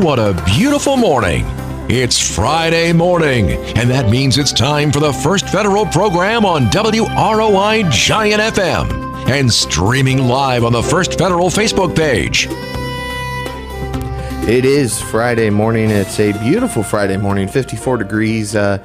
what a beautiful morning. It's Friday morning, and that means it's time for the First Federal program on WROI Giant FM and streaming live on the First Federal Facebook page. It is Friday morning. It's a beautiful Friday morning, 54 degrees. Not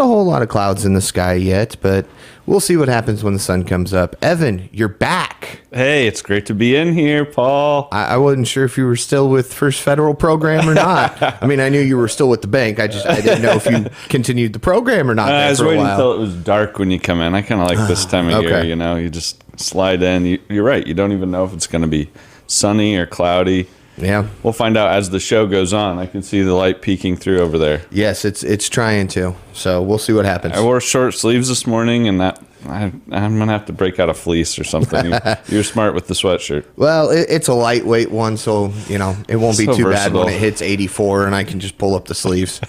a whole lot of clouds in the sky yet, but we'll see what happens when the sun comes up. Evan, you're back. Hey, it's great to be in here, Paul. I wasn't sure if you were still with First Federal program or not. I mean, I knew you were still with the bank. I didn't know if you continued the program or not. I was for a waiting while. until it was dark when you come in. I kind of like this time of year, you know. You just slide in. You're right. You don't even know if it's going to be sunny or cloudy. Yeah. We'll find out as the show goes on. I can see the light peeking through over there. Yes, it's trying to. So we'll see what happens. I wore short sleeves this morning, and I'm going to have to break out a fleece or something. You're smart with the sweatshirt. Well, it's a lightweight one, so, you know, it won't be So too versatile. bad when it hits 84 and I can just pull up the sleeves.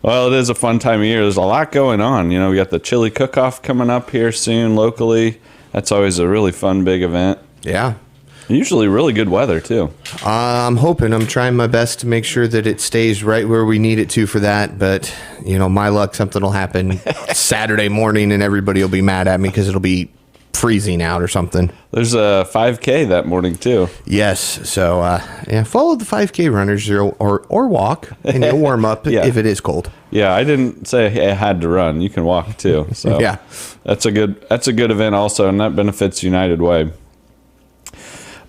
Well, it is a fun time of year. There's a lot going on. You know, we got the chili cook-off coming up here soon locally. That's always a really fun, big event. Yeah. Usually really good weather, too. I'm hoping. I'm trying my best to make sure that it stays right where we need it to for that. But, you know, my luck, something will happen Saturday morning and everybody will be mad at me because it'll be freezing out or something. There's a 5K that morning, too. Yes. So, yeah, follow the 5K runners or walk, and you'll warm up Yeah. if it is cold. Yeah, I didn't say I had to run. You can walk, too. So Yeah. That's a good event also, and that benefits United Way.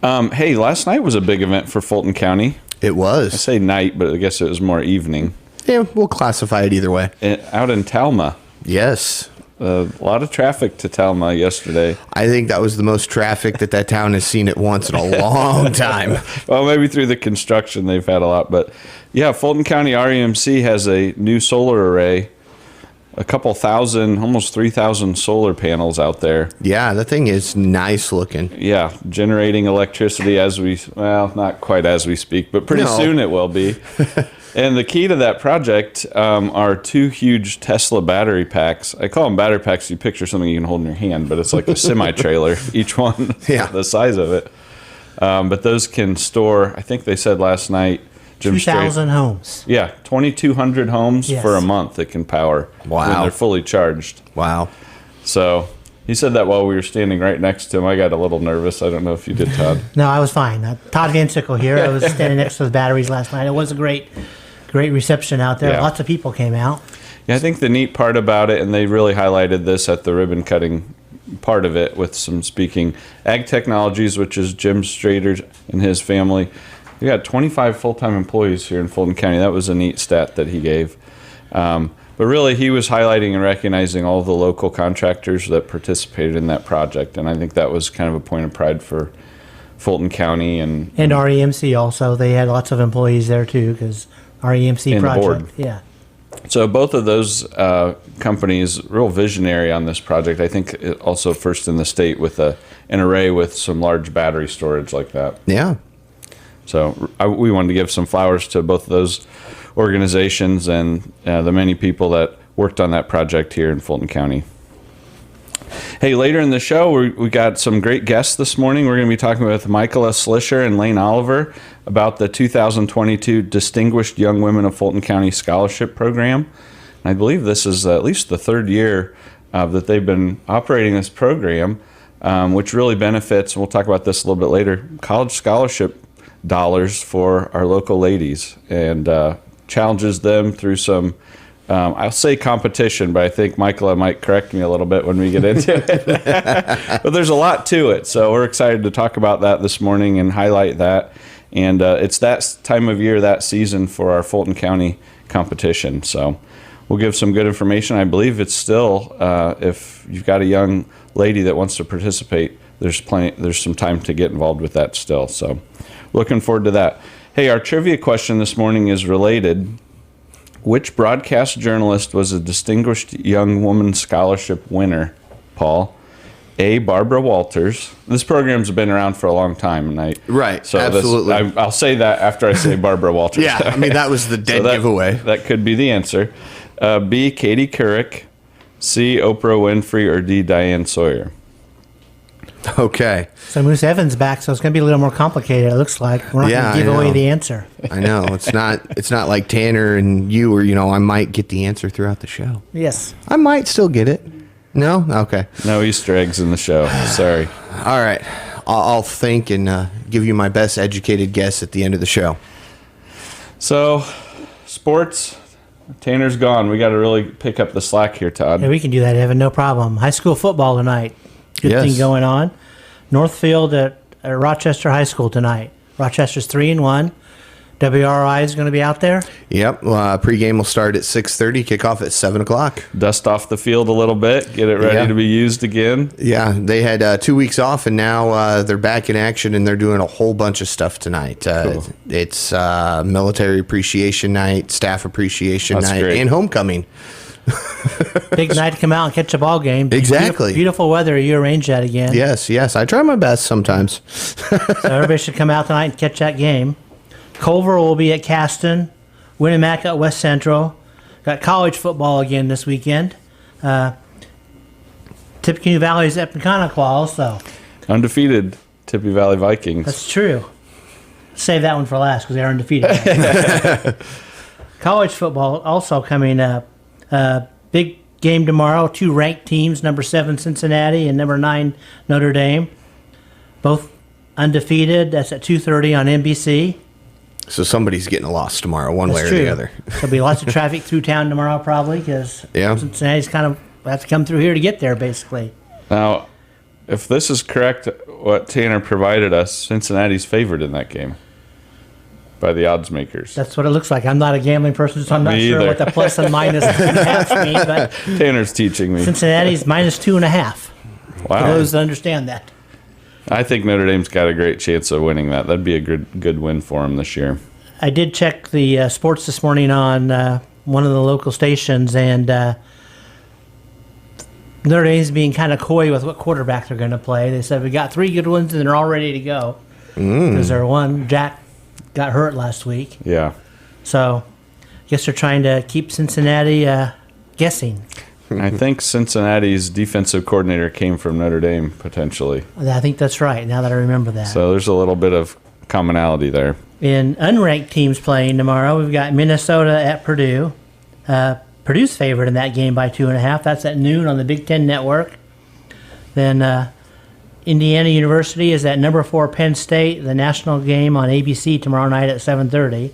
Hey, last night was a big event for Fulton County. It I was. say night, but I guess it was more evening. Yeah, we'll classify it either way. Out in Talma. Yes. A lot of traffic to Talma yesterday. I think that was the most traffic that town has seen at once in a long time. Well, maybe through the construction they've had a lot. But, yeah, Fulton County REMC has a new solar array. A couple thousand, almost 3,000 solar panels out there. Yeah, the thing is nice looking. Yeah, generating electricity not quite as we speak, but pretty No. soon it will be. And the key to that project are two huge Tesla battery packs. I call them battery packs. You picture something you can hold in your hand, but it's like a semi-trailer, each one Yeah. the size of it. But those can store, I think they said last night, Jim 2,000 homes. Yeah, 2,200 homes Yes. for a month it can power when Wow. they're fully charged. Wow. So he said that while we were standing right next to him. I got a little nervous. I don't know if you did, Todd. No, I was fine. Todd Van Sickle here. I was standing next to the batteries last night. It was a great reception out there. Yeah. Lots of people came out. Yeah, I think the neat part about it, and they really highlighted this at the ribbon cutting part of it with some speaking, Ag Technologies, which is Jim Strader and his family. We got 25 full-time employees here in Fulton County. That was a neat stat that he gave. But really, he was highlighting and recognizing all the local contractors that participated in that project, and I think that was kind of a point of pride for Fulton County and REMC also. They had lots of employees there too because REMC And the project. board. Yeah. So both of those companies, real visionary on this project. I think it also first in the state with an array with some large battery storage like that. Yeah. So we wanted to give some flowers to both of those organizations and the many people that worked on that project here in Fulton County. Hey, later in the show, we got some great guests this morning. We're going to be talking with Michaela, Slisher, and Layne Oliver about the 2022 Distinguished Young Women of Fulton County Scholarship Program. And I believe this is at least the third year that they've been operating this program, which really benefits, and we'll talk about this a little bit later, college scholarship dollars for our local ladies and challenges them through some I'll say competition, but I think Michaela might correct me a little bit when we get into it. But there's a lot to it, so we're excited to talk about that this morning and highlight that. And it's that time of year, that season for our Fulton County competition. So we'll give some good information. I believe it's still, if you've got a young lady that wants to participate, there's some time to get involved with that still. So looking forward to that. Hey, our trivia question this morning is related. Which broadcast journalist was a Distinguished Young Woman Scholarship winner, Paul? A, Barbara Walters. This program's been around for a long time. And Right, absolutely. I'll say that after I say Barbara Walters. Yeah, I mean, that was the dead giveaway. That could be the answer. B, Katie Couric. C, Oprah Winfrey. Or D, Diane Sawyer. Okay. So Moose Evans back, so it's going to be a little more complicated. It looks like we're not Yeah, going to give I away know. the answer. I know. It's not like Tanner and you where, I might get the answer throughout the show. Yes. I might still get it. No? Okay. No Easter eggs in the show. Sorry. All right. I'll think and give you my best educated guess at the end of the show. So, sports. Tanner's gone. We got to really pick up the slack here, Todd. Yeah, we can do that, Evan. No problem. High school football tonight. Good Yes. thing going on. Northfield at Rochester High School tonight. Rochester's 3-1. WRI is going to be out there. Yep. Pregame will start at 6:30, kickoff at 7 o'clock. Dust off the field a little bit, get it ready Yeah. to be used again. Yeah, they had 2 weeks off, and now they're back in action, and they're doing a whole bunch of stuff tonight. Cool. It's Military Appreciation Night, Staff Appreciation That's Night, great. and Homecoming. Big night to come out and catch a ball game. Exactly. Beautiful weather. You arrange that again. Yes, I try my best sometimes. So everybody should come out tonight and catch that game. Culver will be at Caston. Winamac at West Central. Got college football again this weekend. Tippecanoe Valley's at Peconiqua also. Undefeated Tippy Valley Vikings. That's true. Save that one for last because they're undefeated. College football also coming up. Big game tomorrow. 2 ranked teams, number 7 Cincinnati and number 9 Notre Dame. Both undefeated. That's at 2:30 on NBC. So somebody's getting a loss tomorrow, one way That's or true. the other. There'll be lots of traffic through town tomorrow probably because Yeah. Cincinnati's kind of have to come through here to get there basically. Now, if this is correct, what Tanner provided us, Cincinnati's favored in that game by the odds makers. That's what it looks like. I'm not a gambling person, so I'm not Me sure either. what the plus and minus and halves mean, but Tanner's teaching me. Cincinnati's minus 2.5 for Wow. those that understand that. I think Notre Dame's got a great chance of winning that. That'd be a good win for them this year. I did check the sports this morning on one of the local stations, and Notre Dame's being kind of coy with what quarterback they're going to play. They said we got 3 good ones and they're all ready to go because their one Jack got hurt last week. Yeah. So I guess they're trying to keep Cincinnati guessing. I think Cincinnati's defensive coordinator came from Notre Dame, potentially. I think that's right, now that I remember that. So there's a little bit of commonality there. In unranked teams playing tomorrow, we've got Minnesota at Purdue. Purdue's favored in that game by 2.5. That's at noon on the Big Ten Network. Then Indiana University is at number 4 Penn State. The national game on ABC tomorrow night at 7:30.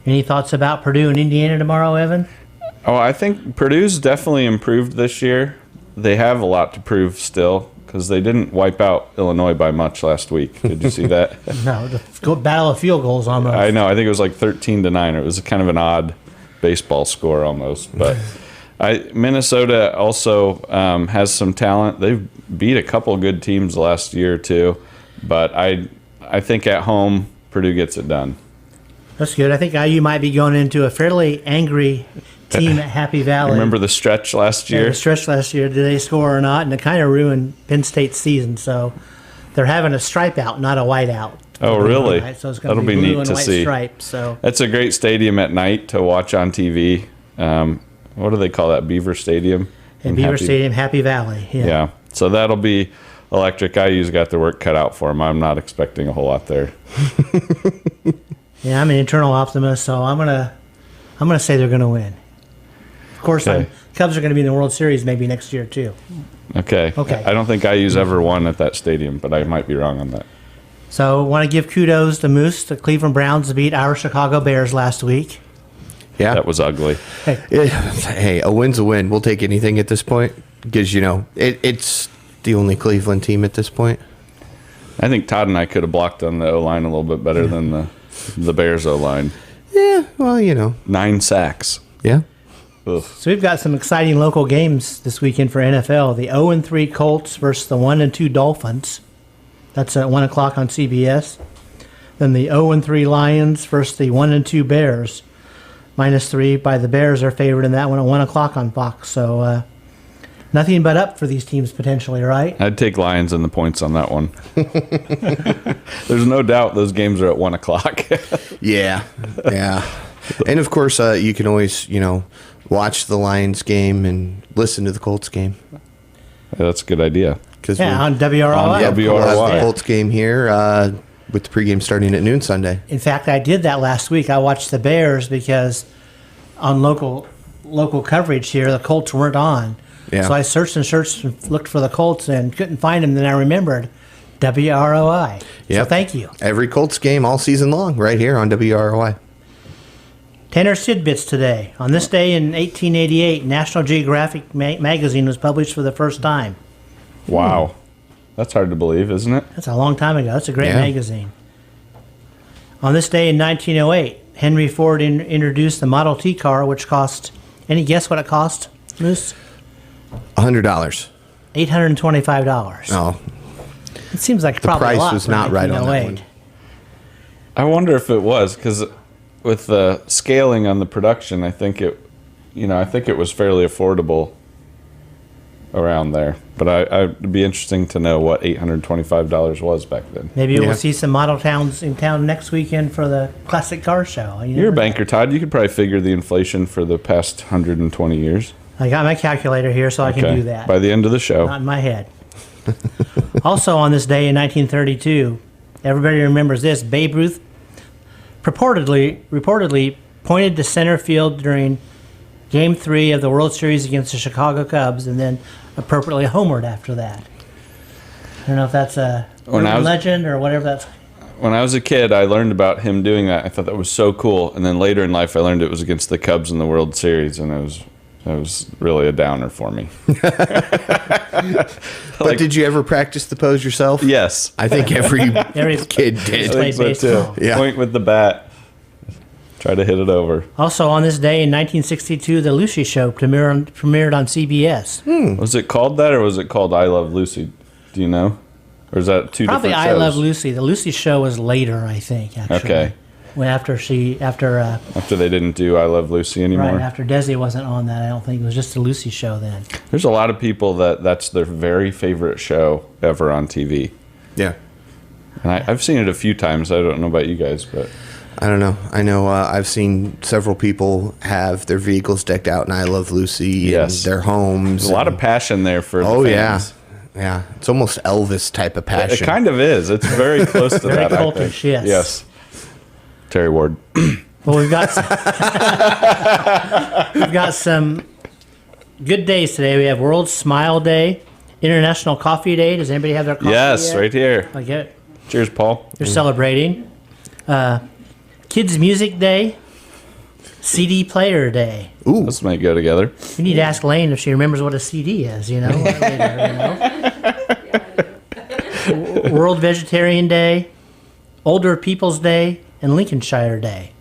Any thoughts about Purdue and Indiana tomorrow, Evan? Oh, I think Purdue's definitely improved this year. They have a lot to prove still because they didn't wipe out Illinois by much last week. Did you see that? No, the battle of field goals almost. I know. I think it was like 13-9. It was kind of an odd baseball score almost. But Minnesota also has some talent. They've beat a couple good teams last year too. But I think at home Purdue gets it done. That's good. I think IU might be going into a fairly angry team at Happy Valley. Remember the stretch last Yeah, year? the stretch last year, did they score or not? And it kind of ruined Penn State's season. So they're having a stripe out, not a white out. Oh, really? So it's going to That'll be be blue neat and to white see. stripes. So That's a great stadium at night to watch on TV. What do they call that? Beaver Stadium? in In Beaver Happy- Stadium, Happy Valley. Yeah. Yeah. So that'll be electric. IU's got their work cut out for them. I'm not expecting a whole lot there. Yeah, I'm an internal optimist, so I'm gonna say they're gonna win. Of course, Okay. Cubs are gonna be in the World Series maybe next year too. Okay. Okay. I don't think IU's ever won at that stadium, but I might be wrong on that. So want to give kudos to Moose. The Cleveland Browns beat our Chicago Bears last week. Yeah. That was ugly. Hey, a win's a win. We'll take anything at this point because, it's the only Cleveland team at this point. I think Todd and I could have blocked on the O-line a little bit better than the Bears O-line. Yeah, well, 9 sacks. yeah. Ugh. So we've got some exciting local games this weekend for NFL. The 0-3 Colts versus the 1-2 Dolphins. That's at 1 o'clock on CBS. Then the 0-3 Lions versus the 1-2 Bears. -3 by the Bears are favored in that one at 1 o'clock on Fox. So nothing but up for these teams potentially, right? I'd take Lions and the points on that one. There's no doubt those games are at 1 o'clock. Yeah. Yeah. And, of course, you can always, watch the Lions game and listen to the Colts game That's a good idea. because on WROI. On we'll have the WROI. Colts game here with the pregame starting at noon Sunday. In fact, I did that last week. I watched the Bears because on local coverage here, the Colts weren't on. Yeah. So I searched and looked for the Colts and couldn't find them. Then I remembered WROI. So Yep. thank you. Every Colts game all season long, right here on WROI. Tanner Tidbits today. On this day in 1888, National Geographic magazine was published for the first time. Wow. That's hard to believe, isn't it? That's a long time ago. That's a great Yeah. magazine. On this day in 1908, Henry Ford introduced the Model T car, which cost, any guess what it cost, Moose? $100. $825. Oh, It seems like the probably a price lot was for not right on that 1908. one. I wonder if it was, because with the scaling on the production, I think it was fairly affordable around there. But it'd be interesting to know what $825 was back then. Maybe Yeah. we'll see some model towns in town next weekend for the classic car show. You You're a never know. banker, Todd. You could probably figure the inflation for the past 120 years. I got my calculator here, so I can do that. By the end of the show. Not in my head. Also on this day in 1932, everybody remembers this. Babe Ruth reportedly pointed to center field during Game 3 of the World Series against the Chicago Cubs, and then appropriately homered after that. I don't know if that's a When I urban was- legend or whatever that's. When I was a kid, I learned about him doing that. I thought that was so cool. And then later in life, I learned it was against the Cubs in the World Series, and it was really a downer for me. But did you ever practice the pose yourself? Yes. I think every Every kid I did. Played think so baseball. too. Yeah. Point with the bat. Try to hit it over. Also on this day in 1962, The Lucy Show premiered on CBS. Was it called that, or was it called I Love Lucy? Do you know? Or is that two Probably different I shows? Love Lucy. The Lucy Show was later, I think. Actually. Okay. When after After they didn't do I Love Lucy anymore. right after Desi wasn't on that, I don't think it was just the Lucy Show then. There's a lot of people that's their very favorite show ever on TV. Yeah. And I've seen it a few times. I don't know about you guys, but I don't know. I know I've seen several people have their vehicles decked out in I Love Lucy Yes. and their homes. there's a lot of passion there for Oh, the yeah. fans. Yeah. It's almost Elvis type of It passion. kind of is. It's very close to Very that. I cultish, think. yes. Yes. Terry Ward. Well, we've got some good days today. We have World Smile Day, International Coffee Day. Does anybody have their coffee Yes, yet? right here. I get it. Cheers, Paul. They're celebrating. Kids Music Day, CD Player Day. Ooh. Those might go together. We need to ask Layne if she remembers what a CD is, you know? World Vegetarian Day, Older People's Day, and Lincolnshire Day.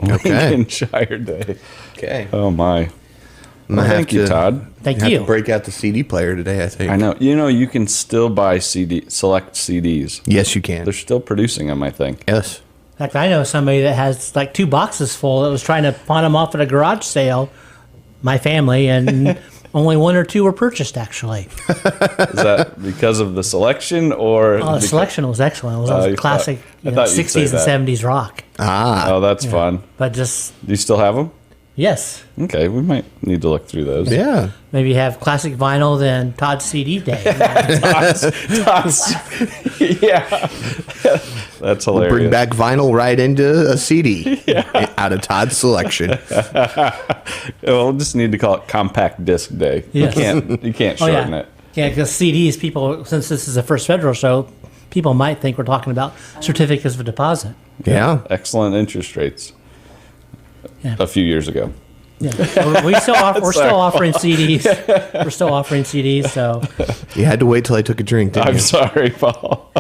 Okay. Lincolnshire Day. Okay. Oh my. I'm Well, gonna have thank you, to- Todd. Thank have you. to break out the CD player today, I think. I know. You can still buy select CDs. Yes, you can. They're still producing them, I think. Yes. In fact, I know somebody that has like 2 boxes full that was trying to pawn them off at a garage sale, my family, and only 1 or 2 were purchased, actually. Is that because of the selection or? Oh, the because- selection was excellent. It was all you classic thought- I thought you'd say 60s that. and 70s rock. Ah. Oh, that's fun. But just, Do you still have them? yes, Okay, we might need to look through those. Yeah. maybe have classic vinyl, then Todd's CD Day. Yeah. That's We'll hilarious. bring back vinyl right into a CD out of Todd's selection. We'll just need to call it Compact Disc Day. Yes. You can't Oh, shorten yeah. it. Yeah, because CDs, people, since this is the first federal show, people might think we're talking about certificates of deposit. Yeah. Excellent interest rates. Yeah. A few years ago. Yeah, we're still offering CDs. We're still offering CDs. So You had to wait till I took a drink, didn't I'm you? sorry, Paul.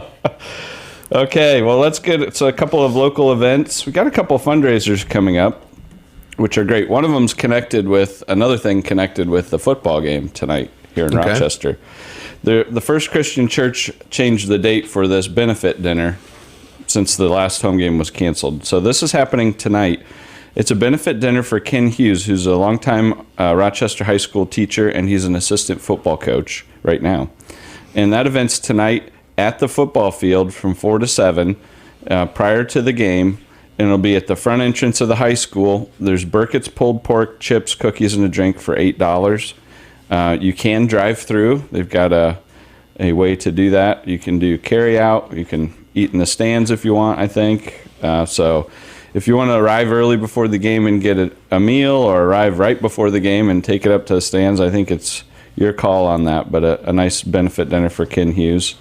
Okay, well, let's get a couple of local events. We got a couple of fundraisers coming up, which are great. One of them's connected with another thing connected with the football game tonight here in Okay. Rochester. The First Christian Church changed the date for this benefit dinner since the last home game was canceled. So this is happening tonight. It's a benefit dinner for Ken Hughes, who's a longtime Rochester High School teacher, and he's an assistant football coach right now. And that event's tonight at the football field from 4 to 7 prior to the game. And it'll be at the front entrance of the high school. There's Burkett's pulled pork, chips, cookies, and a drink for $8. You can drive through. They've got a way to do that. You can do carry out. You can eat in the stands if you want, I think. So if you want to arrive early before the game and get a meal, or arrive right before the game and take it up to the stands, I think it's your call on that. But a nice benefit dinner for Ken Hughes.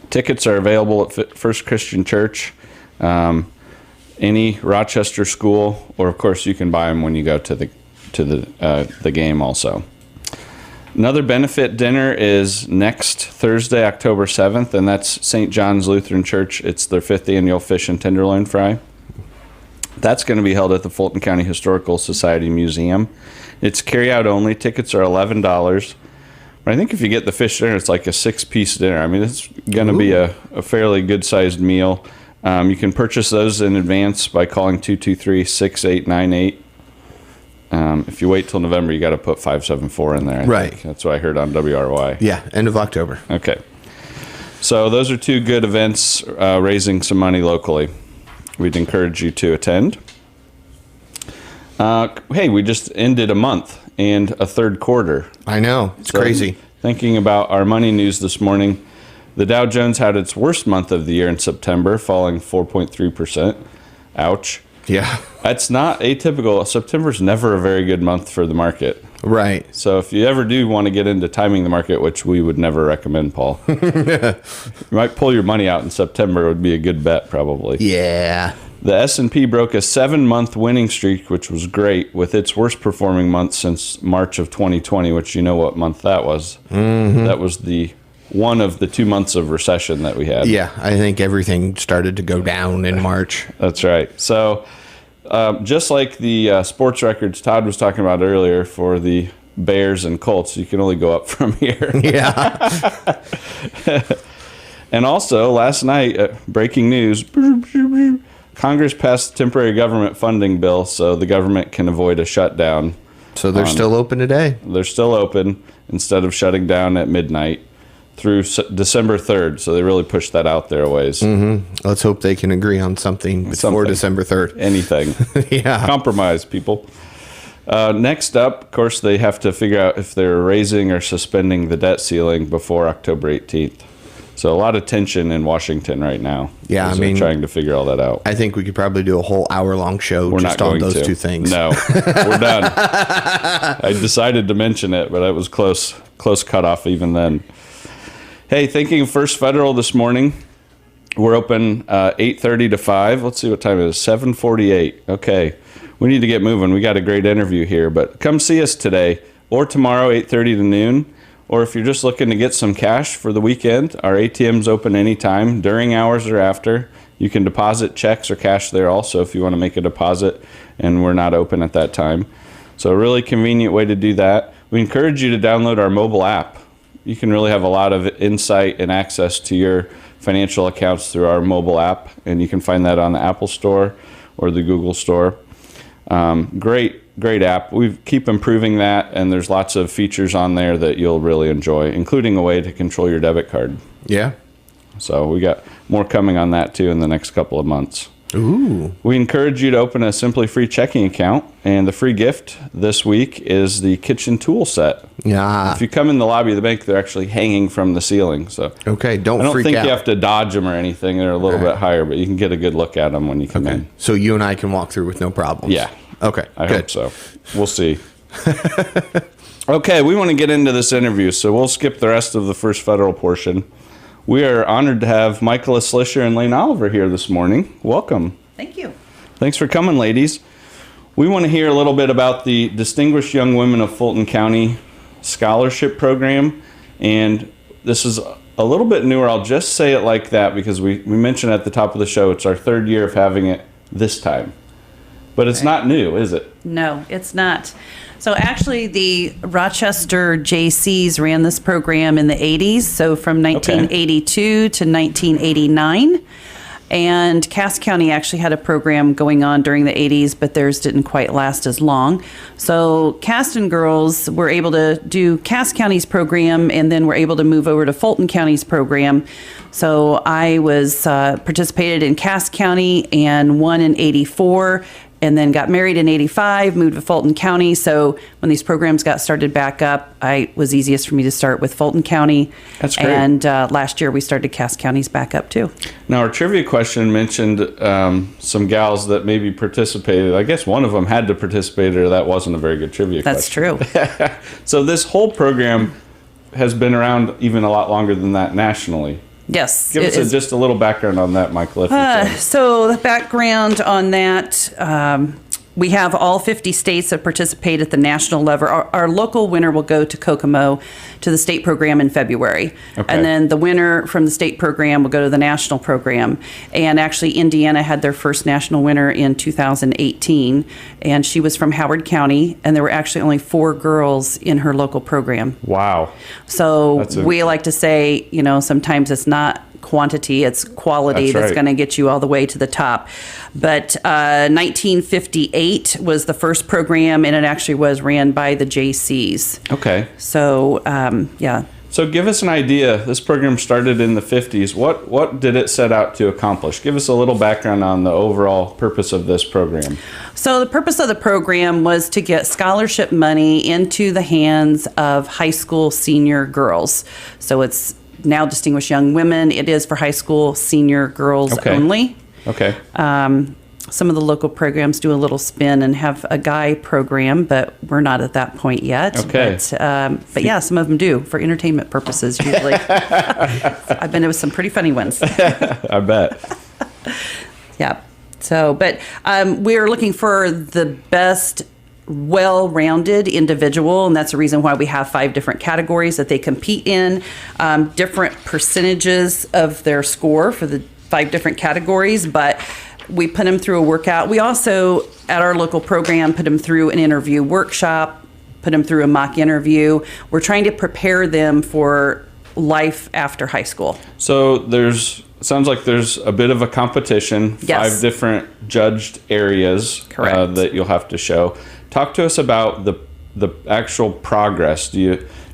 Tickets are available at First Christian Church, any Rochester school, or of course you can buy them when you go to the game also. Another benefit dinner is next Thursday, October 7th, and that's St. John's Lutheran Church. It's their 5th annual Fish and Tenderloin Fry. That's going to be held at the Fulton County Historical Society Museum. It's carry-out only. Tickets are $11. But I think if you get the fish dinner, it's like a 6-piece dinner. I mean, it's going to be a fairly good-sized meal. You can purchase those in advance by calling 223-6898. If you wait till November, you got to put 574 in there. I think. That's what I heard on WRY. Yeah, end of October. Okay. So those are 2 good events raising some money locally. We'd encourage you to attend. Hey, we just ended a month and a third quarter. I know. It's crazy. Thinking about our money news this morning, the Dow Jones had its worst month of the year in September, falling 4.3%. Ouch. Yeah. That's not atypical. September's never a very good month for the market. Right. So if you ever do want to get into timing the market, which we would never recommend, Paul, you might pull your money out in September. It would be a good bet, probably. Yeah. The S&P broke a 7-month winning streak, which was great, with its worst performing month since March of 2020, which you know what month that was. Mm-hmm. That was one of the 2 months of recession that we had. Yeah, I think everything started to go down in March. That's right. So just like the sports records Todd was talking about earlier for the Bears and Colts, you can only go up from here. Yeah. And also, last night, breaking news, Congress passed the temporary government funding bill so the government can avoid a shutdown. So they're still open today? They're still open instead of shutting down at midnight through December 3rd. So they really pushed that out there a ways. Mm-hmm. Let's hope they can agree on something before December 3rd. Anything. Yeah. Compromise, people. Next up, of course, they have to figure out if they're raising or suspending the debt ceiling before October 18th. So a lot of tension in Washington right now. Yeah, I mean, trying to figure all that out. I think we could probably do a whole hour-long show on those 2 things. No, we're done. I decided to mention it, but it was close cutoff even then. Hey, thinking of First Federal this morning. We're open 8:30 to 5. Let's see what time it is. 7:48. Okay, we need to get moving. We got a great interview here, but come see us today or tomorrow, 8:30 to noon. Or if you're just looking to get some cash for the weekend, our ATM's open anytime, during hours or after. You can deposit checks or cash there also if you want to make a deposit, and we're not open at that time. So a really convenient way to do that. We encourage you to download our mobile app. You can really have a lot of insight and access to your financial accounts through our mobile app, and you can find that on the Apple Store or the Google Store. Great app. We keep improving that, and there's lots of features on there that you'll really enjoy, including a way to control your debit card. Yeah. So we got more coming on that too in the next couple of months. Ooh. We encourage you to open a Simply Free checking account, and the free gift this week is the kitchen tool set. Yeah. If you come in the lobby of the bank, they're actually hanging from the ceiling. So okay, don't freak out. I don't think you have to dodge them or anything. They're a little bit higher, but you can get a good look at them when you come in. So you and I can walk through with no problems. Yeah. Okay. I hope so. We'll see. Okay, we want to get into this interview, so we'll skip the rest of the First Federal portion. We are honored to have Michaela Slisher and Layne here this morning. Welcome. Thank you. Thanks for coming, ladies. We want to hear a little bit about the Distinguished Young Women of Fulton County Scholarship Program, and this is a little bit newer. I'll just say it like that because we mentioned at the top of the show it's our 3rd year of having it this time. But it's not new, is it? No, it's not. So actually, the Rochester JCs ran this program in the 80s, so from 1982 to 1989. And Cass County actually had a program going on during the 80s, but theirs didn't quite last as long. So Caston girls were able to do Cass County's program, and then were able to move over to Fulton County's program. So I was participated in Cass County and won in 84. and then got married in 85, moved to Fulton County. So when these programs got started back up, it was easiest for me to start with Fulton County. That's great. And last year we started Cass County's back up too. Now, our trivia question mentioned some gals that maybe participated. I guess one of them had to participate, or that wasn't a very good trivia That's question. true. So this whole program has been around even a lot longer than that nationally. Yes. Give us just a little background on that, Michaela. If you can. So the background on that, we have all 50 states that participate at the national level. Our local winner will go to Kokomo to the state program in February. Okay. And then the winner from the state program will go to the national program. And actually, Indiana had their first national winner in 2018. And she was from Howard County. And there were actually only 4 girls in her local program. Wow. So we like to say, sometimes it's not quantity, it's quality that's right. going to get you all the way to the top. But 1958 was the first program, and it actually was ran by the JCs. Okay. So, yeah. So give us an idea. This program started in the 50s. What did it set out to accomplish? Give us a little background on the overall purpose of this program. So the purpose of the program was to get scholarship money into the hands of high school senior girls. So it's now Distinguished Young Women. It is for high school senior girls only. Okay. Some of the local programs do a little spin and have a guy program, but we're not at that point yet. Okay. But yeah, some of them do for entertainment purposes usually. I've been to some pretty funny ones. I bet. Yeah. So, but we're looking for the best well-rounded individual, and that's the reason why we have 5 different categories that they compete in, different percentages of their score for the 5 different categories, but we put them through a workout. We also, at our local program, put them through an interview workshop, put them through a mock interview. We're trying to prepare them for life after high school. So sounds like there's a bit of a competition, Yes. 5 different judged areas Correct. that you'll have to show. Talk to us about the actual progress. Do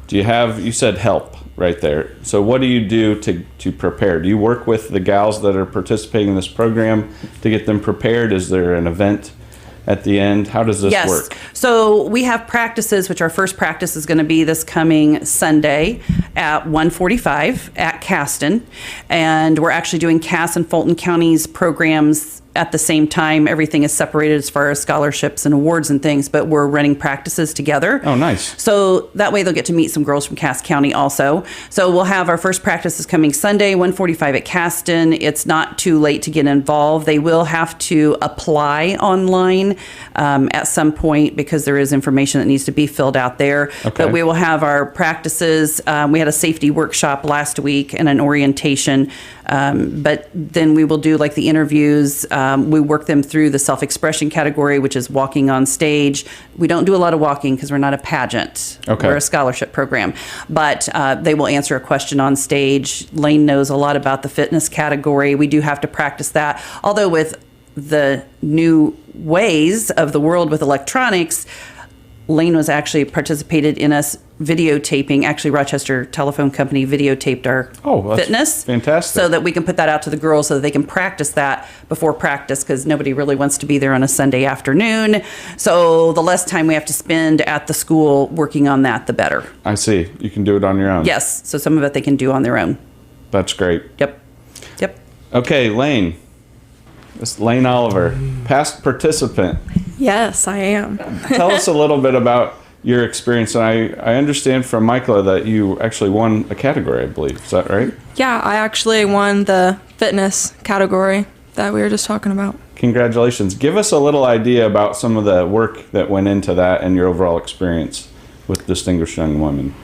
you have, you said help right there. So what do you do to prepare? Do you work with the gals that are participating in this program to get them prepared? Is there an event at the end? How does this work? So we have practices, which our first practice is going to be this coming Sunday at 1:45 at Caston. And we're actually doing Cass and Fulton County's programs at the same time. Everything is separated as far as scholarships and awards and things, but we're running practices together. Oh, nice. So that way they'll get to meet some girls from Cass County also. So we'll have our first practice is coming Sunday, 1:45 at Caston. It's not too late to get involved. They will have to apply online at some point because there is information that needs to be filled out there. Okay. But we will have our practices. We had a safety workshop last week and an orientation. But then we will do like the interviews. We work them through the self-expression category, which is walking on stage. We don't do a lot of walking because we're not a pageant. Okay. We're a scholarship program. But they will answer a question on stage. Layne knows a lot about the fitness category. We do have to practice that. Although with the new ways of the world with electronics, Layne was actually participated in us videotaping. Actually, Rochester Telephone Company videotaped our that's fitness. fantastic. So that we can put that out to the girls so that they can practice that before practice because nobody really wants to be there on a Sunday afternoon. So the less time we have to spend at the school working on that, the better. I see. You can do it on your own. Yes. So some of it they can do on their own. That's great. Yep. Okay, Layne. This is Layne Oliver, past participant. Yes, I am. Tell us a little bit about your experience. And I understand from Michaela that you actually won a category, I believe. Is that right? Yeah, I actually won the fitness category that we were just talking about. Congratulations. Give us a little idea about some of the work that went into that and your overall experience with Distinguished Young Women.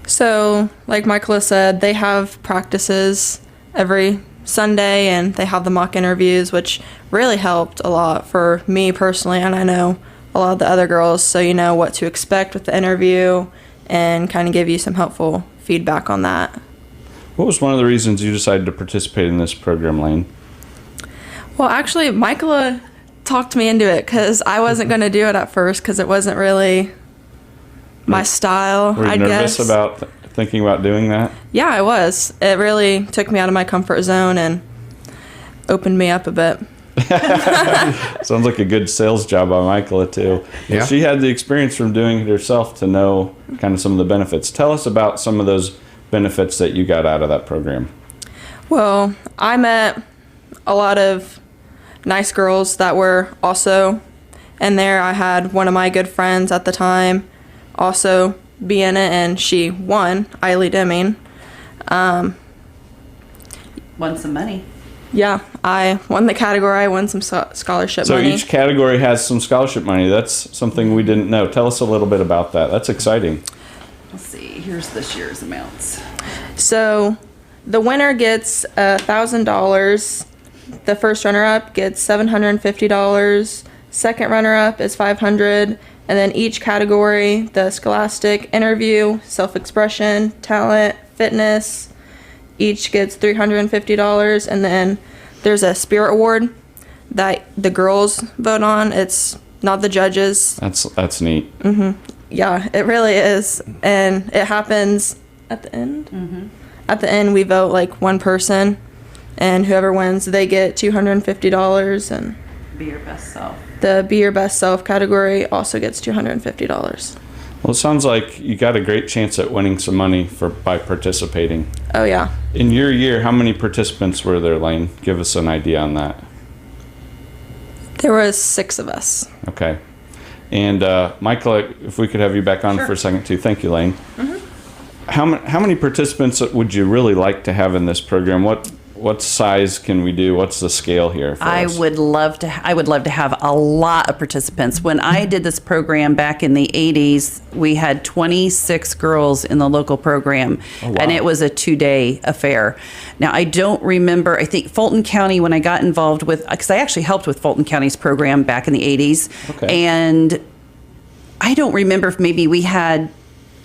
So, like Michaela said, they have practices every Sunday and they have the mock interviews, which really helped a lot for me personally, and I know a lot of the other girls, so you know what to expect with the interview and kind of give you some helpful feedback on that. What was one of the reasons you decided to participate in this program, Layne? Well, actually, Michaela talked me into it because I wasn't going to do it at first because it wasn't really my style, Were you I nervous guess. about thinking about doing that? Yeah, I was. It really took me out of my comfort zone and opened me up a bit. Sounds like a good sales job by Michaela, too. Yeah. She had the experience from doing it herself to know kind of some of the benefits. Tell us about some of those benefits that you got out of that program. Well, I met a lot of nice girls that were also in there. I had one of my good friends at the time also be in it, and she won, Eiley Deming. Won some money. Yeah, I won the category. I won some scholarship So money. each category has some scholarship money. That's something we didn't know. Tell us a little bit about that. That's exciting. Let's see. Here's this year's amounts. So the winner gets $1,000. The first runner-up gets $750. Second runner-up is $500. And then each category, the scholastic, interview, self-expression, talent, fitness, each gets $350. And then there's a spirit award that the girls vote on. It's not the judges. That's neat. Yeah, it really is. And it happens at the end. Mm-hmm. At the end, we vote like one person, and whoever wins, they get $250. And Be your best self. the Be Your Best Self category also gets $250. Well, it sounds like you got a great chance at winning some money by participating. Oh, yeah. In your year, how many participants were there, Layne? Give us an idea on that. There was 6 of us. Okay. And Michaela, if we could have you back on for a second, too. Thank you, Layne. How many participants would you really like to have in this program? What size can we do? What's the scale here for us? I would love to have a lot of participants. When I did this program back in the 80s, we had 26 girls in the local program, and it was a 2-day affair. Now, I don't remember, I think Fulton County, when I got involved with, because I actually helped with Fulton County's program back in the 80s, and I don't remember if maybe we had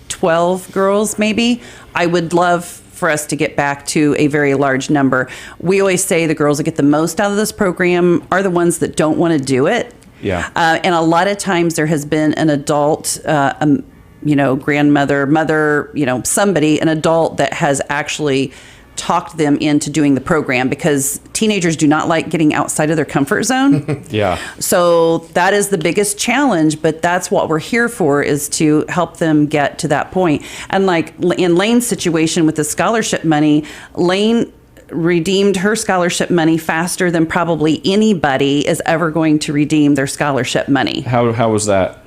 12 girls, maybe. I would love for us to get back to a very large number. We always say the girls that get the most out of this program are the ones that don't want to do it. Yeah. And a lot of times there has been an adult, grandmother, mother, somebody, an adult that has actually talked them into doing the program, because teenagers do not like getting outside of their comfort zone. Yeah. So that is the biggest challenge, but that's what we're here for, is to help them get to that point. And like in Layne's situation with the scholarship money, Layne redeemed her scholarship money faster than probably anybody is ever going to redeem their scholarship money. How was that?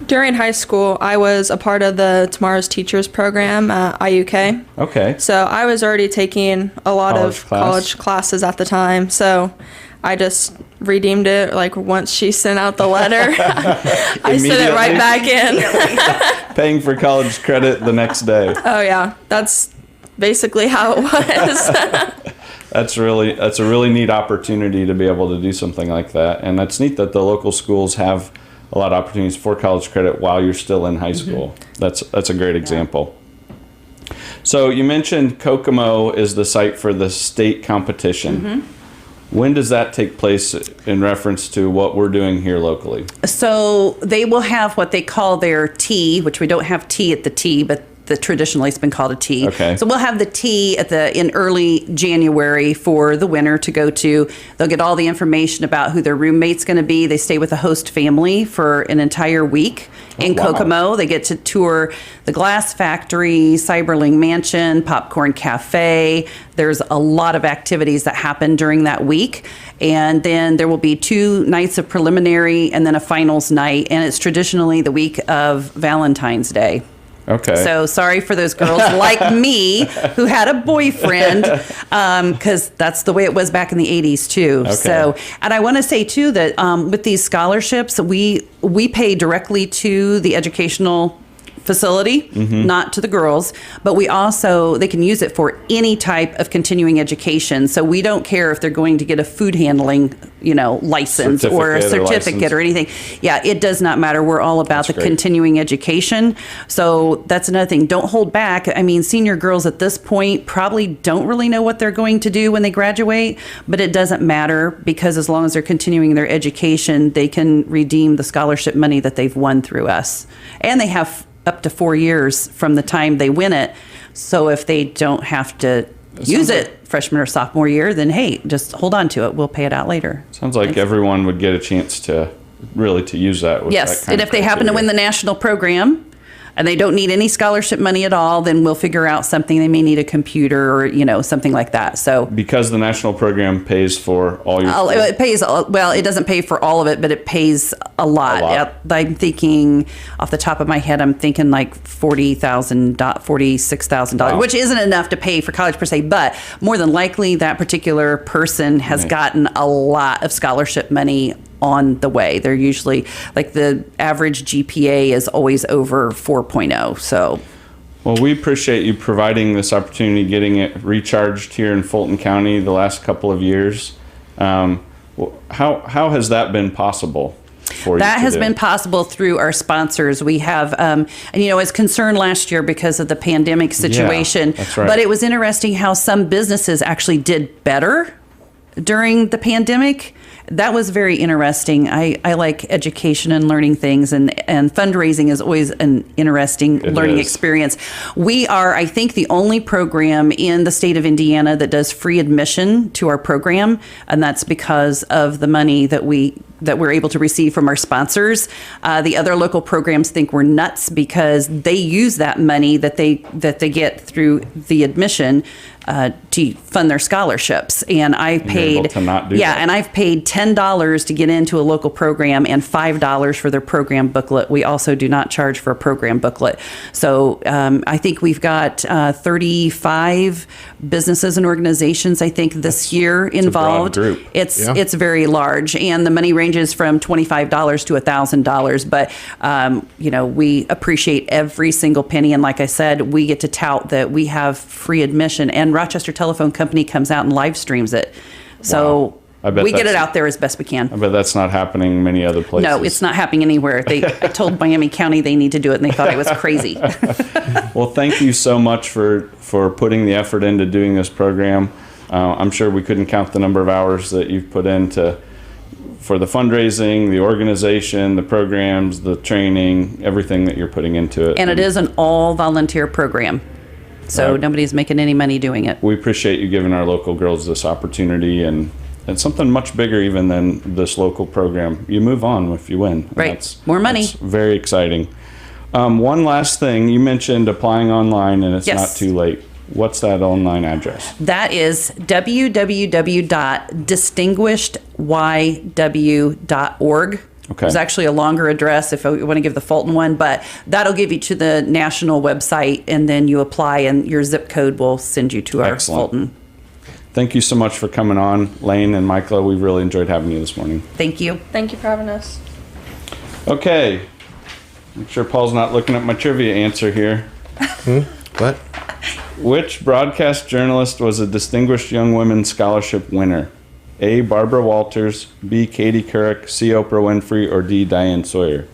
During high school, I was a part of the Tomorrow's Teachers program at IUK. Okay. So I was already taking a lot of college classes at the time. So I just redeemed it. Like once she sent out the letter, I sent it right back in. Paying for college credit the next day. Oh yeah, that's basically how it was. That's a really neat opportunity to be able to do something like that. And that's neat that the local schools have a lot of opportunities for college credit while you're still in high school. That's a great example. So you mentioned Kokomo is the site for the state competition. When does that take place in reference to what we're doing here locally? So they will have what they call their tea, which we don't have tea at the tea, but traditionally it's been called a tea. Okay. So we'll have the tea in early January for the winner to go to. They'll get all the information about who their roommate's going to be. They stay with a host family for an entire week in Kokomo. They get to tour the Glass Factory, Cyberling Mansion, Popcorn Cafe. There's a lot of activities that happen during that week. And then there will be 2 nights of preliminary and then a finals night. And it's traditionally the week of Valentine's Day. Okay. So sorry for those girls like me who had a boyfriend, because that's the way it was back in the 80s too. Okay. So, and I want to say too that with these scholarships, we pay directly to the educational facility, not to the girls, but they can use it for any type of continuing education. So we don't care if they're going to get a food handling, license or a certificate or anything. Yeah, it does not matter. We're all about the continuing education. So that's another thing. Don't hold back. I mean, senior girls at this point probably don't really know what they're going to do when they graduate, but it doesn't matter, because as long as they're continuing their education, they can redeem the scholarship money that they've won through us. And they have up to 4 years from the time they win it. So if they don't have to use it freshman or sophomore year, then hey, just hold on to it. We'll pay it out later. Sounds like everyone would get a chance to use that. With Yes, that kind and of if they happen to criteria. win the national program and they don't need any scholarship money at all, then we'll figure out something. They may need a computer or, something like that. So Because the national program pays for all your school. it pays, well, it doesn't pay for all of it, but it pays a lot. A lot. Yep. I'm thinking, off the top of my head, I'm thinking like $46,000, Wow. which isn't enough to pay for college per se, but more than likely that particular person has gotten a lot of scholarship money on the way. They're usually, like, the average GPA is always over 4.0. So Well, we appreciate you providing this opportunity, getting it recharged here in Fulton County the last couple of years. How has that been possible for you? that has do? been possible through our sponsors. We have, and as concerned last year because of the pandemic situation. that's right. But it was interesting how some businesses actually did better during the pandemic. That was very interesting. I like education and learning things, and fundraising is always an interesting learning is. experience. We are, I think, the only program in the state of Indiana that does free admission to our program, and that's because of the money that we're able to receive from our sponsors. The other local programs think we're nuts because they use that money that they get through the admission to fund their scholarships. And I you're paid, able to not do that. and I've paid $10 to get into a local program and $5 for their program booklet. We also do not charge for a program booklet. So I think we've got 35 businesses and organizations, I think, this year involved. broad group. It's very large, and the money ranges from $25 to $1,000. But we appreciate every single penny, and like I said, we get to tout that we have free admission, and Rochester Telephone Company comes out and live streams it. So Wow. I bet we get it that's- out there as best we can. I bet that's not happening many other places. No, it's not happening anywhere. I told Miami County they need to do it, and they thought I was crazy. Well, thank you so much for putting the effort into doing this program. I'm sure we couldn't count the number of hours that you've put into for the fundraising, the organization, the programs, the training, everything that you're putting into it. And it is an all-volunteer program, so Right. nobody's making any money doing it. We appreciate you giving our local girls this opportunity, and something much bigger even than this local program. You move on if you win. And Right. More money. That's very exciting. One last thing. You mentioned applying online, and it's Yes. not too late. What's that online address? That is www.distinguishedYW.org. Okay. There's actually a longer address if you want to give the Fulton one, but that'll give you to the national website, and then you apply, and your zip code will send you to our Excellent. Fulton. Thank you so much for coming on, Layne and Michaela. We've really enjoyed having you this morning. Thank you. Thank you for having us. Okay. Make sure Paul's not looking at my trivia answer here. What? Which broadcast journalist was a Distinguished Young Women's Scholarship winner? A. Barbara Walters, B. Katie Couric, C. Oprah Winfrey, or D. Diane Sawyer?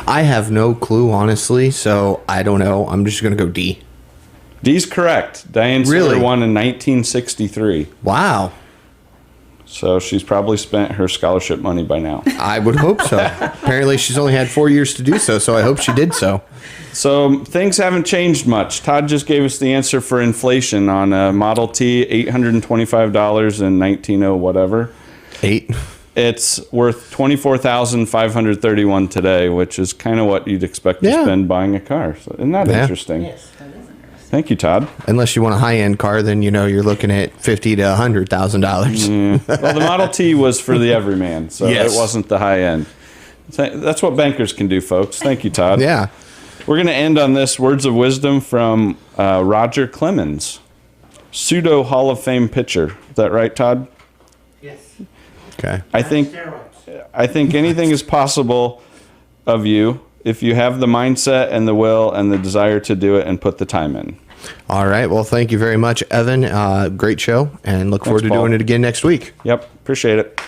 I have no clue, honestly, so I don't know. I'm just going to go D. D's correct. Diane Really? Sawyer won in 1963. Wow. So she's probably spent her scholarship money by now. I would hope so. Apparently, she's only had 4 years to do so, so I hope she did so. So things haven't changed much. Todd just gave us the answer for inflation on a Model T, $825 in 190 whatever. 8. It's worth $24,531 today, which is kind of what you'd expect to Yeah. spend buying a car. So isn't that Yeah. interesting? Yes, that is interesting. Thank you, Todd. Unless you want a high-end car, then you're looking at $50,000 to $100,000. Well, the Model T was for the everyman, so Yes. it wasn't the high end. That's what bankers can do, folks. Thank you, Todd. Yeah. We're going to end on this words of wisdom from Roger Clemens, pseudo Hall of Fame pitcher. Is that right, Todd? Yes. Okay. I think anything is possible of you if you have the mindset and the will and the desire to do it and put the time in. All right. Well, thank you very much, Evan. Great show, and look forward to Paul. doing it again next week. Yep, appreciate it.